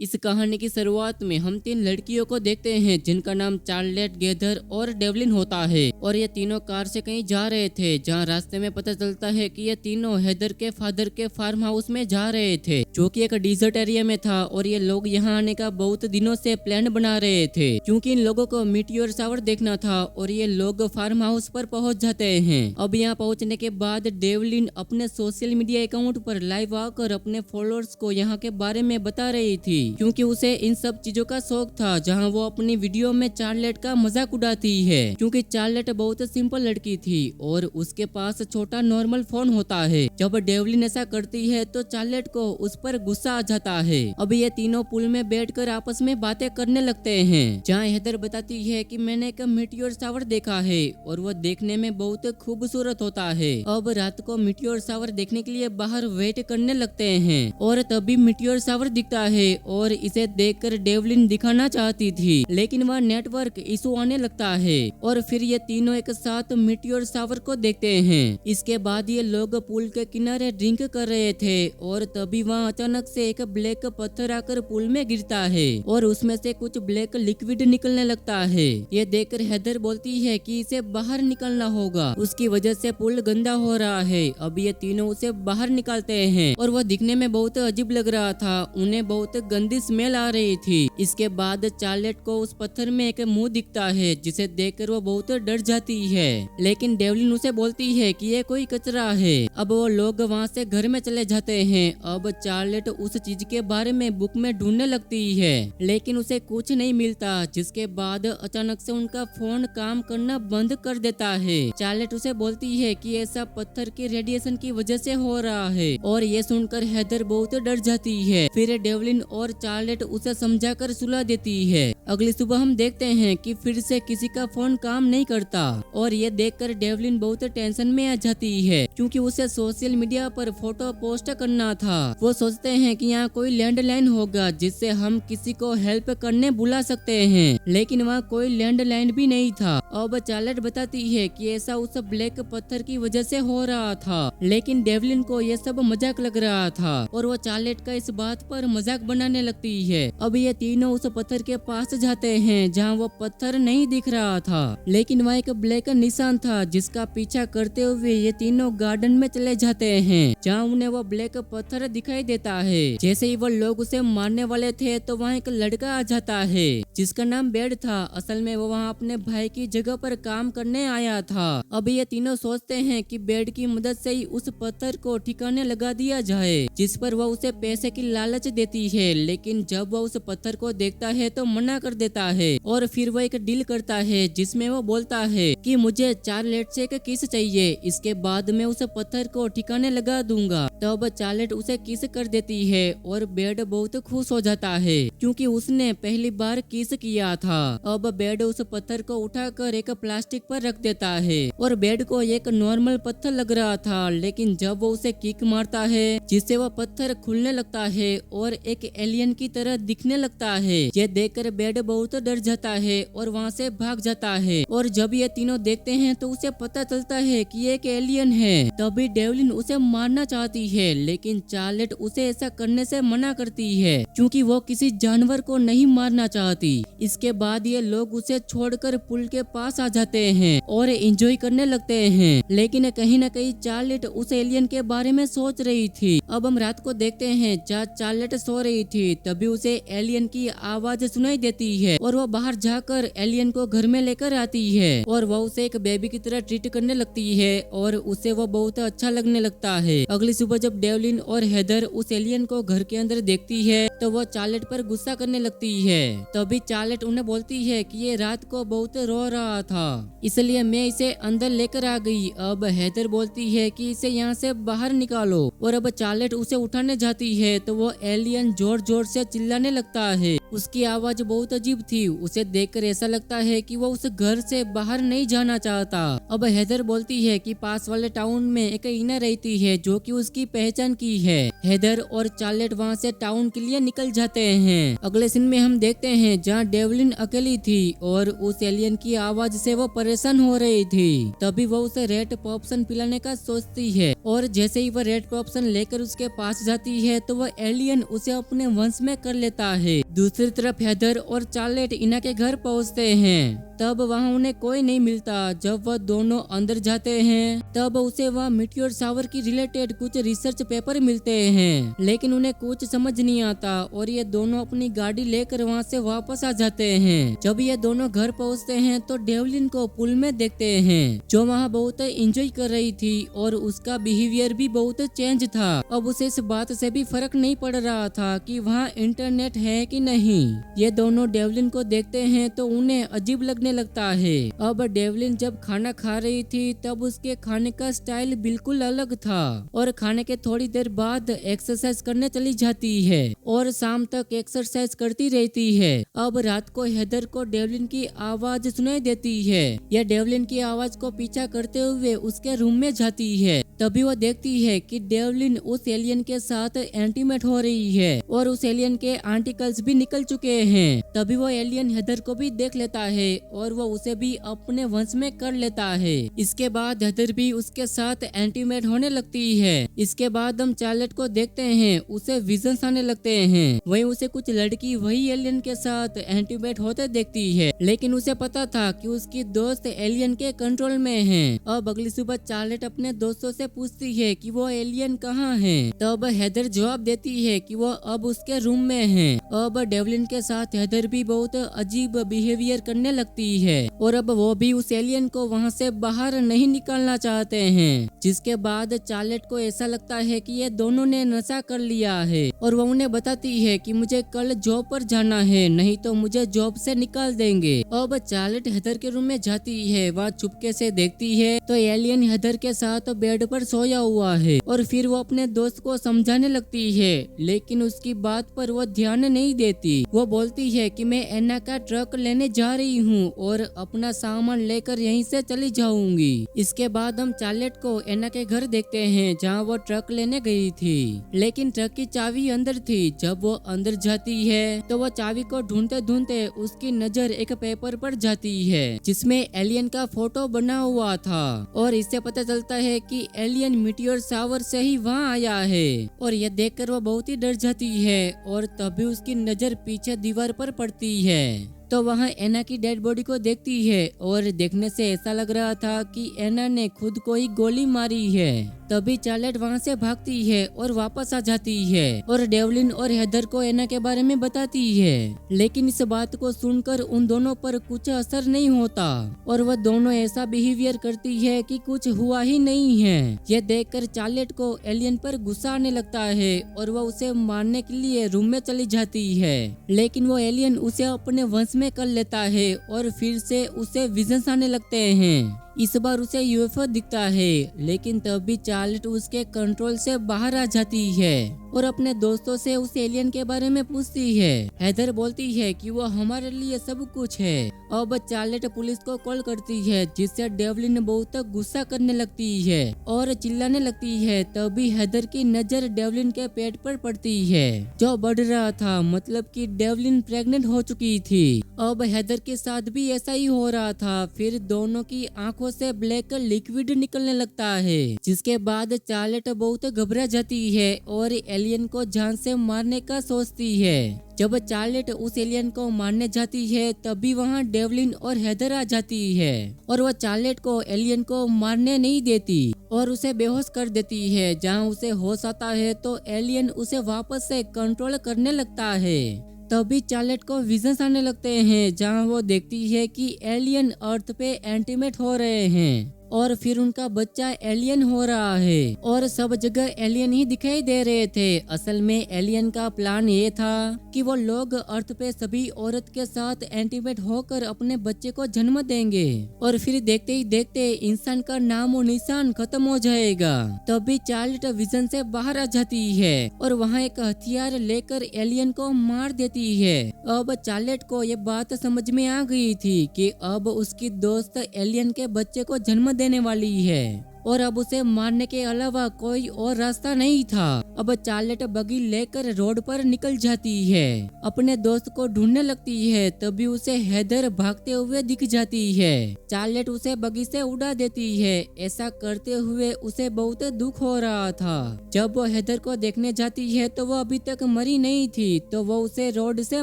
इस कहानी की शुरुआत में हम तीन लड़कियों को देखते हैं जिनका नाम चार्लेट, गेदर और डेवलिन होता है और ये तीनों कार से कहीं जा रहे थे। जहाँ रास्ते में पता चलता है कि ये तीनों हेदर के फादर के फार्म हाउस में जा रहे थे जो कि एक डिजर्ट एरिया में था और ये लोग यहाँ आने का बहुत दिनों से प्लान बना रहे थे क्योंकि इन लोगों को मीटियोर शावर देखना था और ये लोग फार्म हाउस पर पहुंच जाते हैं। अब यहाँ पहुंचने के बाद डेवलिन अपने सोशल मीडिया अकाउंट पर लाइव आकर अपने फॉलोअर्स को यहाँ के बारे में बता रही थी क्योंकि उसे इन सब चीजों का शौक था। जहाँ वो अपनी वीडियो में चार्लेट का मजाक उड़ाती है क्योंकि चार्लेट बहुत सिंपल लड़की थी और उसके पास छोटा नॉर्मल फोन होता है। जब डेवलिन ऐसा करती है तो चार्लेट को उस पर गुस्सा आ जाता है। अब ये तीनों पुल में बैठकर आपस में बातें करने लगते हैं जहाँ हेदर बताती है कि मैंने एक मीटियोर शावर देखा है और वो देखने में बहुत खूबसूरत होता है। अब रात को मीटियोर शावर देखने के लिए बाहर वेट करने लगते हैं और तभी मीटियोर शावर दिखता है और इसे देखकर डेवलिन दिखाना चाहती थी लेकिन वह नेटवर्क इशू आने लगता है और फिर ये तीनों एक साथ मीटियोर शावर को देखते हैं। इसके बाद ये लोग पुल के किनारे ड्रिंक कर रहे थे और तभी वहाँ अचानक से एक ब्लैक पत्थर आकर पुल में गिरता है और उसमें से कुछ ब्लैक लिक्विड निकलने लगता है। ये देखकर हेदर बोलती है कि इसे बाहर निकलना होगा, उसकी वजह से पुल गंदा हो रहा है। अब ये तीनों उसे बाहर निकालते हैं और वह दिखने में बहुत अजीब लग रहा था, उन्हें बहुत गंदी स्मेल आ रही थी। इसके बाद चार्लेट को उस पत्थर में एक मुंह दिखता है जिसे देखकर वो बहुत डर जाती है लेकिन डेवलिन उसे बोलती है कि ये कोई कचरा है। अब वो लोग वहाँ से घर में चले जाते हैं। अब चार्लेट उस चीज के बारे में बुक में ढूंढने लगती है लेकिन उसे कुछ नहीं मिलता जिसके बाद अचानक से उनका फोन काम करना बंद कर देता है। चार्लेट उसे बोलती है कि ऐसा पत्थर के रेडिएशन की वजह से हो रहा है और ये सुनकर हेदर बहुत डर जाती है। फिर डेवलिन और चार्लेट उसे समझाकर सुला देती है। अगली सुबह हम देखते हैं कि फिर से किसी का फोन काम नहीं करता और ये देखकर डेवलिन बहुत टेंशन में आ जाती है क्योंकि उसे सोशल मीडिया पर फोटो पोस्ट करना था। वो सोचते हैं कि यहाँ कोई लैंडलाइन होगा जिससे हम किसी को हेल्प करने बुला सकते हैं लेकिन वहाँ कोई लैंडलाइन भी नहीं था। अब चार्लेट बताती है कि ऐसा उस ब्लैक पत्थर की वजह से हो रहा था लेकिन डेवलिन को ये सब मजाक लग रहा था और वो चार्लेट का इस बात पर मजाक बनाने लगती है। अब ये तीनों उस पत्थर के पास जाते हैं जहाँ वो पत्थर नहीं दिख रहा था लेकिन वहाँ एक ब्लैक निशान था जिसका पीछा करते हुए ये तीनों गार्डन में चले जाते हैं जहाँ उन्हें वो ब्लैक पत्थर दिखाई देता है। जैसे ही वो लोग उसे मारने वाले थे तो वहाँ एक लड़का आ जाता है जिसका नाम बेड था। असल में वो वहाँ अपने भाई की जगह पर काम करने आया था। अब ये तीनों सोचते हैं कि बेड की मदद से ही उस पत्थर को ठिकाने लगा दिया जाए जिस पर वो उसे पैसे की लालच देती है लेकिन जब वो उस पत्थर को देखता है तो मना कर देता है और फिर वो एक डील करता है जिसमें वो बोलता है कि मुझे चार्लेट से एक किस चाहिए, इसके बाद मैं उस पत्थर को ठिकाने लगा दूंगा। तब चार्लेट उसे किस कर देती है और बेड बहुत खुश हो जाता है क्योंकि उसने पहली बार किस किया था। अब बेड उस पत्थर को उठाकर एक प्लास्टिक पर रख देता है और बेड को एक नॉर्मल पत्थर लग रहा था लेकिन जब वो उसे किक मारता है जिससे वो पत्थर खुलने लगता है और एक एलियन की तरह दिखने लगता है। ये देखकर बेड बहुत डर जाता है और वहाँ से भाग जाता है और जब ये तीनों देखते हैं तो उसे पता चलता है कि ये एक एलियन है। तभी डेवलिन उसे मारना चाहती है लेकिन चार्लेट उसे ऐसा करने से मना करती है क्योंकि वो किसी जानवर को नहीं मारना चाहती। इसके बाद ये लोग उसे छोड़कर पुल के पास आ जाते हैं और एंजॉय करने लगते हैं लेकिन कहीं न कहीं चार्लेट उस एलियन के बारे में सोच रही थी। अब हम रात को देखते हैं जहाँ चार्लेट सो रही थी तभी उसे एलियन की आवाज सुनाई देती है और वो बाहर जाकर एलियन को घर में लेकर आती है और वो उसे एक बेबी की तरह ट्रीट करने लगती है और उसे वो बहुत अच्छा लगने लगता है। अगली सुबह जब डेवलिन और हेदर उस एलियन को घर के अंदर देखती है तो वो चार्लेट पर गुस्सा करने लगती है। तभी चार्लेट उन्हें बोलती है कि ये रात को बहुत रो रहा था इसलिए मैं इसे अंदर लेकर आ गई। अब हेदर बोलती है कि इसे यहाँ से बाहर निकालो और अब चार्लेट उसे उठाने जाती है तो वो एलियन जोर जोर से चिल्लाने लगता है उसकी आवाज बहुत अजीब थी। उसे देखकर ऐसा लगता है कि वो उस घर से बाहर नहीं जाना चाहता। अब हेदर बोलती है कि पास वाले टाउन में एक ईना रहती है जो कि उसकी पहचान की है। हेदर और चार्लेट वहाँ से टाउन के लिए निकल जाते हैं। अगले सीन में हम देखते हैं जहाँ डेवलिन अकेली थी और उस एलियन की आवाज से वो परेशान हो रही थी। तभी वो उसे रेड पॉप्सन पिलाने का सोचती है और जैसे ही वो रेड पॉप्सन लेकर उसके पास जाती है तो वो एलियन उसे अपने वंश में कर लेता है। दूसरी तरफ हेदर और चार्लेट इना के घर पहुँचते हैं। तब वहाँ उन्हें कोई नहीं मिलता। जब वह दोनों अंदर जाते हैं तब उसे वहाँ मीटियोर शावर की रिलेटेड कुछ रिसर्च पेपर मिलते हैं, लेकिन उन्हें कुछ समझ नहीं आता और ये दोनों अपनी गाड़ी लेकर वहाँ से वापस आ जाते हैं। जब ये दोनों घर पहुँचते हैं तो डेवलिन को पुल में देखते हैं जो वहाँ बहुत एंजॉय कर रही थी और उसका बिहेवियर भी बहुत चेंज था। अब उसे इस बात से भी फर्क नहीं पड़ रहा था कि वहाँ इंटरनेट है कि नहीं। ये दोनों डेवलिन को देखते हैं तो उन्हें अजीब लगने लगता है। अब डेवलिन जब खाना खा रही थी तब उसके खाने का स्टाइल बिल्कुल अलग था और खाने के थोड़ी देर बाद एक्सरसाइज करने चली जाती है और शाम तक एक्सरसाइज करती रहती है। अब रात को हेदर को डेवलिन की आवाज सुनाई देती है। यह डेवलिन की आवाज को पीछा करते हुए उसके रूम में जाती है। तभी वो देखती है कि डेवलिन उस एलियन के साथ इंटीमेट हो रही है और उस एलियन के आर्टिकल्स भी निकल चुके हैं। तभी वो एलियन हेदर को भी देख लेता है और वो उसे भी अपने वंश में कर लेता है। इसके बाद हेदर भी उसके साथ इंटीमेट होने लगती है। इसके बाद हम चार्लेट को देखते हैं, उसे विजन्स आने लगते हैं। वहीं उसे कुछ लड़की वही एलियन के साथ इंटीमेट होते देखती है, लेकिन उसे पता था कि उसकी दोस्त एलियन के कंट्रोल में है। अब अगली सुबह चार्लेट अपने दोस्तों से पूछती है कि वो एलियन कहाँ है। तब हेदर जवाब देती है कि वो अब उसके रूम में है। अब डेवलिन के साथ हेदर भी बहुत अजीब बिहेवियर करने लगती है और अब वो भी उस एलियन को वहाँ से बाहर नहीं निकालना चाहते हैं। जिसके बाद चार्लेट को ऐसा लगता है कि ये दोनों ने नशा कर लिया है और वो उन्हें बताती है कि मुझे कल जॉब पर जाना है, नहीं तो मुझे जॉब से निकाल देंगे। अब चार्लेट हेदर के रूम में जाती है। वह चुपके से देखती है तो एलियन हेदर के साथ बेड पर सोया हुआ है और फिर वो अपने दोस्त को समझाने लगती है, लेकिन उसकी बात पर वो ध्यान नहीं देती। वो बोलती है कि मैं एना का ट्रक लेने जा रही हूँ और अपना सामान लेकर यहीं से चली जाऊंगी। इसके बाद हम चार्लेट को एना के घर देखते हैं जहाँ वो ट्रक लेने गई थी, लेकिन ट्रक की चाबी अंदर थी। जब वो अंदर जाती है तो वो चाबी को ढूंढते ढूंढते उसकी नजर एक पेपर पर जाती है जिसमें एलियन का फोटो बना हुआ था और इससे पता चलता है कि एलियन मीटियोर शावर से ही वहाँ आया है। और यह देखकर वो बहुत ही डर जाती है और तभी उसकी नजर पीछे दीवार पर पड़ती है तो वहाँ एना की डेड बॉडी को देखती है और देखने से ऐसा लग रहा था कि एना ने खुद को ही गोली मारी है। तभी चार्लेट वहाँ से भागती है और वापस आ जाती है और डेवलिन और हेदर को एना के बारे में बताती है, लेकिन इस बात को सुनकर उन दोनों पर कुछ असर नहीं होता और वह दोनों ऐसा बिहेवियर करती है कि कुछ हुआ ही नहीं है। यह देखकर चार्लेट को एलियन पर गुस्सा आने लगता है और वह उसे मारने के लिए रूम में चली जाती है, लेकिन वो एलियन उसे अपने वंश में कर लेता है और फिर से उसे विजन्स आने लगते हैं। इस बार उसे यूएफओ दिखता है, लेकिन तब भी चार्लेट उसके कंट्रोल से बाहर आ जाती है और अपने दोस्तों से उस एलियन के बारे में पूछती है। हेदर बोलती है कि वो हमारे लिए सब कुछ है। अब चार्लेट पुलिस को कॉल करती है जिससे डेवलिन बहुत गुस्सा करने लगती है और चिल्लाने लगती है। तभी हेदर की नजर डेवलिन के पेट पर पड़ती है जो बढ़ रहा था, मतलब कि डेवलिन प्रेग्नेंट हो चुकी थी। अब हेदर के साथ भी ऐसा ही हो रहा था। फिर दोनों की आंखों से ब्लैक लिक्विड निकलने लगता है, जिसके बाद चार्लेट बहुत घबरा जाती है और एलियन को जान से मारने का सोचती है। जब चार्लेट उस एलियन को मारने जाती है तभी वहाँ डेवलिन और हेदर आ जाती है और वह चार्लेट को एलियन को मारने नहीं देती और उसे बेहोश कर देती है। जहाँ उसे होश आता है तो एलियन उसे वापस से कंट्रोल करने लगता है। तभी चार्लेट को विजन्स आने लगते हैं जहां वो देखती है कि एलियन अर्थ पे एंटीमेट हो रहे हैं और फिर उनका बच्चा एलियन हो रहा है और सब जगह एलियन ही दिखाई दे रहे थे। असल में एलियन का प्लान ये था कि वो लोग अर्थ पे सभी औरत के साथ एंटीमेट होकर अपने बच्चे को जन्म देंगे और फिर देखते ही देखते इंसान का नाम और निशान खत्म हो जाएगा। तभी चार्लेट विजन से बाहर आ जाती है और वहाँ एक हथियार लेकर एलियन को मार देती है। अब चार्लेट को ये बात समझ में आ गई थी कि अब उसकी दोस्त एलियन के बच्चे को जन्म देने वाली है और अब उसे मारने के अलावा कोई और रास्ता नहीं था। अब चार्लेट बगी लेकर रोड पर निकल जाती है, अपने दोस्त को ढूंढने लगती है। तभी उसे हेदर भागते हुए दिख जाती है। चार्लेट उसे बगी से उड़ा देती है। ऐसा करते हुए उसे बहुत दुख हो रहा था। जब वो हेदर को देखने जाती है तो वो अभी तक मरी नहीं थी, तो वो उसे रोड से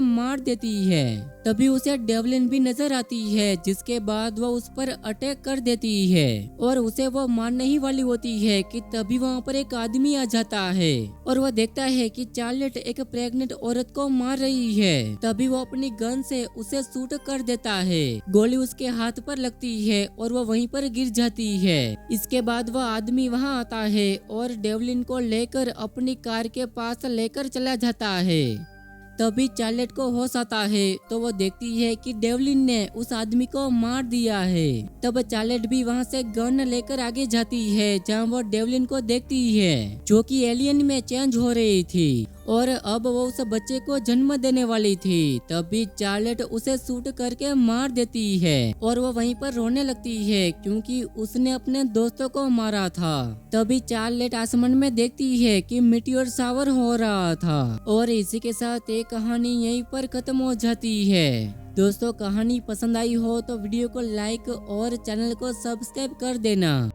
मार देती है। तभी उसे डेवलिन भी नजर आती है, जिसके बाद वो उस पर अटैक कर देती है और उसे वो मारने ही वाली होती है कि तभी वहाँ पर एक आदमी आ जाता है और वह देखता है कि चार्लेट एक प्रेग्नेंट औरत को मार रही है। तभी वो अपनी गन से उसे शूट कर देता है। गोली उसके हाथ पर लगती है और वो वहीं पर गिर जाती है। इसके बाद वह आदमी वहाँ आता है और डेवलिन को लेकर अपनी कार के पास लेकर चला जाता है। तभी चार्लेट को होश आता है तो वो देखती है कि डेवलिन ने उस आदमी को मार दिया है। तब चार्लेट भी वहाँ से गन लेकर आगे जाती है, जहाँ वो डेवलिन को देखती है जो कि एलियन में चेंज हो रही थी और अब वो उस बच्चे को जन्म देने वाली थी। तभी चार्लेट उसे शूट करके मार देती है और वो वहीं पर रोने लगती है क्योंकि उसने अपने दोस्तों को मारा था। तभी चार्लेट आसमान में देखती है कि मीटियोर शावर हो रहा था और इसी के साथ ये कहानी यहीं पर खत्म हो जाती है। दोस्तों, कहानी पसंद आई हो तो वीडियो को लाइक और चैनल को सब्सक्राइब कर देना।